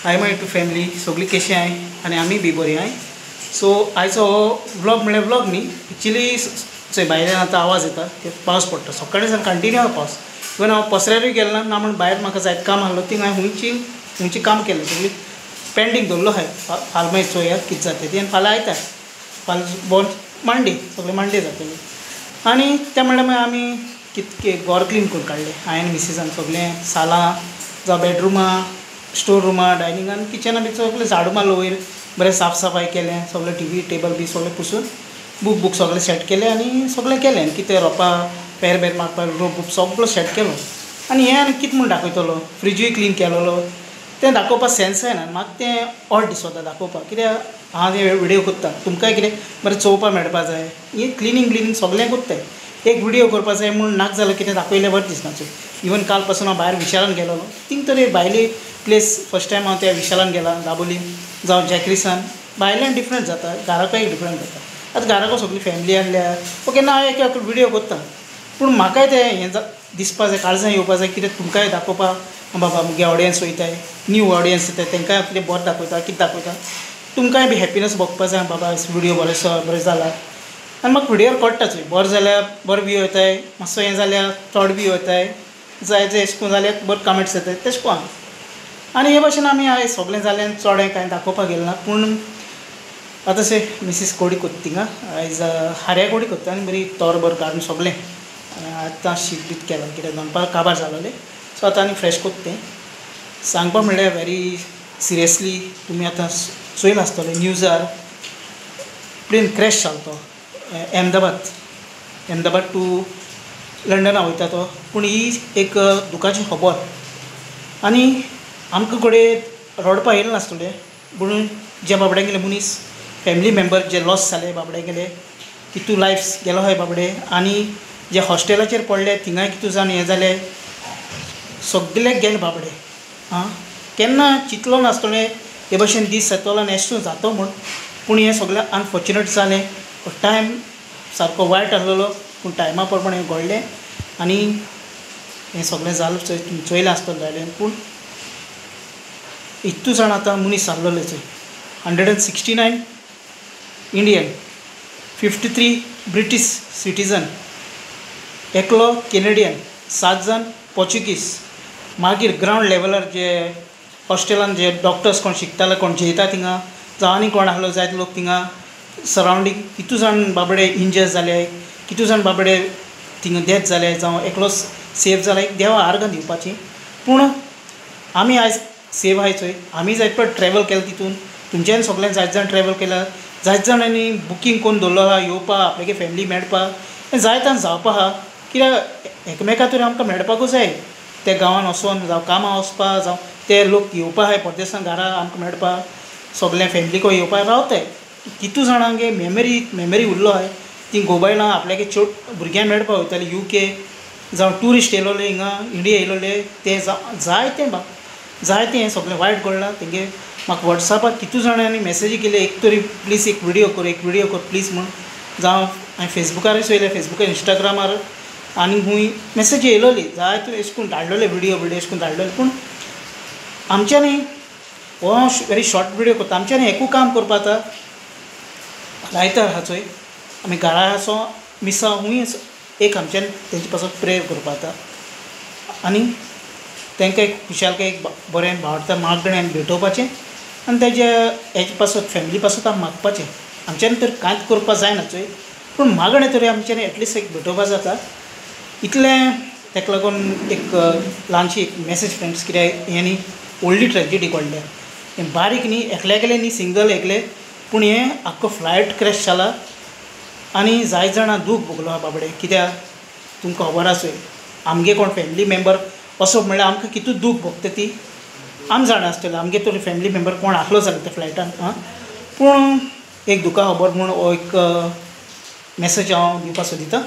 Hi my to family सगळीं कशी आहाय आनी आमी बी बरी आहाय. सो आयचो हो व्लॉग म्हणल्यार व्लॉग न्ही, एक्चुली चंय भायल्यान आतां आवाज येता ते पावस पडटा. सकाळी सावन कंटिन्यू आहा पावस. इवन हांव पसऱ्यारूय गेलो ना म्हणून भायर म्हाका जायत काम आसलो थिंग हांवें हुंयची काम केलें. सगळी पेंडींग दवरलो आहाय. फाल्यां मागीर चोवया कितें जाता तें. आनी फाल्यां आयतार फाल्यां बोन मांडे सगळें मांडे जातली. आनी तें म्हणल्यार मागीर आमी कितकें घर क्लीन करून काडलें हांवें मिसेसान. सगळें सालां जावं बेडरुमां, स्टोर रुमां, डायनिंगान, किचना बी सगळें झाडू मारलो. वयर बरें साफ सफाई केलें. सगळें टीवी टेबल बी सगळें पुसून बूक सगळें सेट केलें आनी सगळें केलें. कितें रोंपा पेर मारपाक बूक सगळो सेट केलो. आनी हें आनी कितें म्हूण दाखयतलो. फ्रिजूय क्लीन केलोलो. तें दाखोवपाक सेन्स येना. म्हाका तें ऑड दिसता दाखोवपाक. कित्याक हांव तें विडियो कोत्ता, तुमकांय कितें बरें चोवपाक मेळपा जाय. हें क्लिनींग सगळें कोत्ताय. एक विडियो करपा जाय म्हूण नाका जाल्यार कितें दाखयलें बरें दिसना. इवन काल पासून हांव भायर विशालान गेलोलो. थिंग तरी भायली प्लेस फर्स्ट टायम हांव त्या विशालान गेलां. दाबोलीम जावं जॅक्रिसान भायल्यान डिफरंट जाता, घराकय डिफरंट जाता. आतां घराको सगळी फॅमिली आसल्यार केन्ना हांव एक विडियो कोत्ता. पूण म्हाकाय तें हें दिसपा जाय, काळजां येवपा जाय. कितें तुमकांय दाखोवपाक बाबा मुगे ऑडियन्स वयताय, न्यू ऑडियन्स येताय, तांकांय कितें बरें दाखयता, कितें दाखयता. तुमकांय बी हॅपिनस भोगपा जाय बाबा विडियो बरें जाला. आनी म्हाका विडियोर कळटाच बरें जाल्यार बरो व्यू येताय, मातसो हें जाल्यार चड व्यू येताय, जाय तें अशें करून जाल्यार बरें कमेंट्स येताय तशें पळोवन. आनी हे भाशेन आमी सगळें जालें चड हें कांय दाखोवपाक गेलें ना. पूण आतां अशें मिसीस कोडी कोत्ता थिंगा आयज हाऱ्या कोडी कोत्ता आनी बरी तोर बरें काडून सगळें आतां शीत बीत केलां. कित्याक दनपार काबार जालोलें. सो आतां आनी फ्रेश कोत्ता तें. सांगपा म्हणल्यार वेरी सिरियसली तुमी आतां चोयलां आसतलें न्यूजार प्लेन क्रॅश जालो तो अहमदाबाद टू लंडना वयता तो. पूण ही एक दुखाची खबर. आनी आमकां कडेन रडपा येयलें नासतलें. पूण जे बाबड्याक गेले मनीस फॅमिली मेंबर जे लॉस जाले बाबड्याक गेले, कितू लायफ्स गेलो हाय बाबडे. आनी जे हॉस्टेलाचेर पडले थिंगाय कितू जावन हें जालें, सगळेक गेले बाबडे. केन्ना चिंतलो नासतलें हे भाशेन दीस येतलो आनी एशें जातो म्हूण. पूण हें सगळें अनफॉर्च्युनेट जालें. टायम सारको वायट आसलेलो पूण टायमा प्रमाणे हें घडलें आनी हें सगळें जालें. चोयलें आसतलें जालें. पूण इतू जाण आतां मनीस जाल्लोले चोय. 169 इंडियन, 53 ब्रिटीश सिटीजन, एकलो कॅनेडियन, 7 जाण पोर्चुगीज. मागीर ग्रावंड लेवलार जे हॉस्टेलान जे डॉक्टर्स कोण शिकताले, कोण जेयता थिंगा, जावं आनी कोण आसलो जायते लोक थिंगा सरावंडींग, कितू जाण बाबडे इंजर्ड जाले, कितू जाण बाबडे थिंगा डेथ जाले, जावं एकलो सेफ जाला. एक देवा आर्गां दिवपाची. पूण आमी आयज सेफ आहाय चोय. आमी जायत पळय ट्रॅवल केलां तितून. तुमच्यान सगळ्यांनी जायत जाण ट्रॅवल केला. जायत जाणांनी बुकींग करून दवरलो आहा येवपा, आपल्यागे फॅमिली मेळपा. जायतान जावपा आहा. कित्याक एकामेका तरी आमकां मेळपाकूच जाय. त्या गांवान वचोन जावं कामां वचपा, जावं ते लोक येवपा आहाय परदेसान घरा आमकां मेळपा, सगळ्या फॅमिलीक येवपा रावताय. कितू जाणांगे मेमरी उरलो आहाय. ती गोबायलां आपल्यागे भुरग्यांक मेळपा वयतालीं UK, जावं ट्युरिस्ट येयलोले हिंगा इंडिया येयलोले. ते जायतें हें सगळें वायट घडलां. तेंगे म्हाका वॉट्सॅपार कितू जाणांनी मॅसेजी केले, एक तरी प्लीज एक विडियो कर प्लीज म्हूण. जावं हांवें फेसबुकारूय चोयलें, फेसबुकार इंस्टाग्रामार आनी खूंय मॅसेजी येयलोली. जायत्यो अशें करून धाडलोले विडियो अशें करून धाडलोले. पूण आमच्यांनी हो वेरी शॉर्ट विडियो करता. आमच्यांनी एकू काम करपा आतां लायतार आहा चोय. आमी घरा आसो मिसा खूंय एक आमच्यान तेंचे पासून प्रेयर करपा आतां. आनी तांकां एक खुशालकाय एक बरें भावता मागणें भेटोवपाचें आनी तेजे हेजे पासून फॅमिली पासून आमी मागपाचें. आमच्यान तर कांयच करपा जायना चोय. पूण मागणें तरी आमच्यान एटलिस्ट एक भेटोवपा जाता. इतलें ताका लागून एक ल्हानशी एक मॅसेज फ्रेंड्स. कित्याक हें न्ही व्हडली ट्रॅजेडी घडल्या. हें बारीक न्ही, एकल्या गेलें न्ही, सिंगल एकलें. पूण हें आख्खो फ्लायट क्रॅश जाला आनी जायत जाणां दूख भोगलो आहा बाबडे. कित्याक तुमकां खबर आसोय आमगे कोण फॅमिली मेंबर असो म्हणल्यार आमकां कितू दूख भोगता ती आमी जाणा आसतलें. आमगे तरी फॅमिली मेंबर कोण आसलो जाल्यार त्या फ्लायटान. पूण एक दुखा खबर म्हूण हो एक मॅसेज हांव दिवपा सोदितां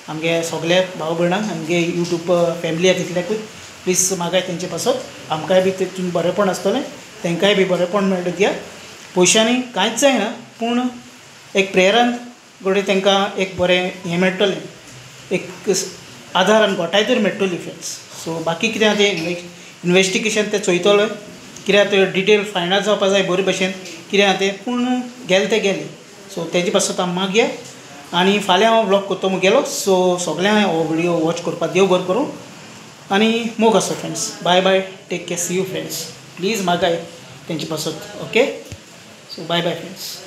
आमगे सगळे भाव भयणांक, आमगे यूट्यूब फॅमिली आहा तितल्याकूच. प्लीज मागाय तेंचे पासून. आमकांय बी तेतून बरेंपण आसतलें, तांकांय बी बरेंपण मेळटा दिया. पयशांनी कांयच जायना पूण एक प्रेयरान घडये तांकां एक बरें हें मेळटलें, एक आदार आनी घोटाय तरी मेळटली फ्रेंड्स. सो बाकी कितें आहा तें इन्वेस्टिगेशन तें चोयतलो. कित्याक डिटेल फायंड आवट जावपा जाय बरे भशेन कितें आहा तें पूण गेलें तें गेलें. सो तेजे पासून हांव मागया आनी फाल्यां हांव ब्लॉग करता मुगेलो. सो सगळ्यांक हो व्हिडिओ वॉच करपा देव बरें करूं आनी मोग आसो friends. Bye bye, take care, see you friends. Please मागाय तेंचे पासून. Okay, so bye bye friends.